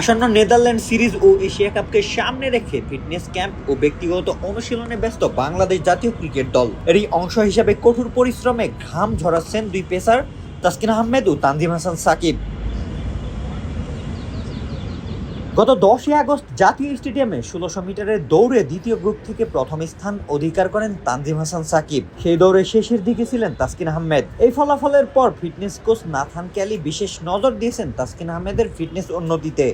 আসন্ন Netherland series ও Asia কাপকে সামনে রেখে ফিটনেস ক্যাম্প ও ব্যক্তিগত অনুশীলনে ব্যস্ত বাংলাদেশ জাতীয় ক্রিকেট দল। এরই অংশ হিসাবে কঠোর পরিশ্রমে ঘাম ঝরাচ্ছেন দুই পেসার তাসকিন আহমেদ ও তানজিম হাসান সাকিব। গত 10 আগস্ট জাতীয় স্টেডিয়ামে 1600 মিটারের দৌড়ে দ্বিতীয় গ্রুপ থেকে প্রথম স্থান অধিকার করেন তানজিম হাসান সাকিব। সেই দৌড়ে শেষের দিকে ছিলেন তাসকিন আহমেদ। এই ফলাফলের পর ফিটনেস কোচ নাথান ক্যালি বিশেষ নজর দিয়েছেন তাসকিন আহমেদের ফিটনেস উন্নতিতে।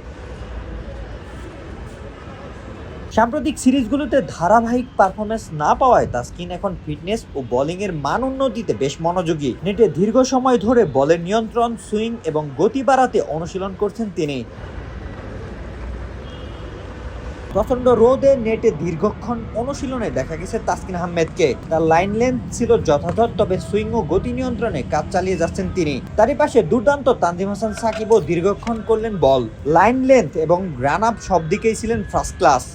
সাম্প্রতিক সিরিজগুলোতে ধারাবাহিক পারফরমেন্স না পাওয়ায় তাসকিন এখন ফিটনেস ও বোলিংয়ের মান উন্নতিতে বেশ মনোযোগী। নেটে দীর্ঘ সময় ধরে বলের নিয়ন্ত্রণ, সুইং এবং গতি বাড়াতে অনুশীলন করছেন তিনি। প্রচন্ড রোদে নেটে দীর্ঘক্ষণ অনুশীলনে দেখা গেছে তাসকিন আহমেদকে। তার লাইন লেন্থ ছিল যথাযথ, তবে সুইং ও গতি নিয়ন্ত্রণে কাজ চালিয়ে যাচ্ছেন তিনি। তারই পাশে দুর্দান্ত তানজিম হাসান সাকিবও দীর্ঘক্ষণ করলেন বল। লাইন লেন্থ এবং রান আপ সব দিকেই ছিলেন ফার্স্ট ক্লাস।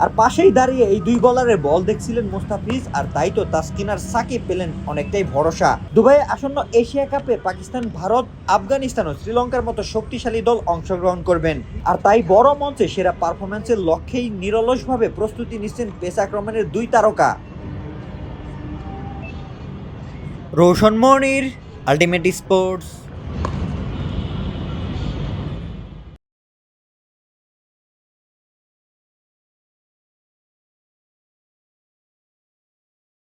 আর পাশেই দাঁড়িয়ে এই দুই বলারের বল দেখছিলেন মুস্তাফিজ, আর তাই তো তাসকিন আর সাকিব পেলেন অনেকটাই ভরসা। দুবাইয়ে আসন্ন এশিয়া কাপে পাকিস্তান, ভারত, আফগানিস্তান ও শ্রীলঙ্কার মতো শক্তিশালী দল অংশগ্রহণ করবেন। আর তাই বড় মঞ্চে সেরা পারফরম্যান্সের লক্ষ্যেই নিরলসভাবে প্রস্তুতি নিচ্ছেন পেস আক্রমণের দুই তারকা। রোশন মনির, আলটিমেট স্পোর্টস।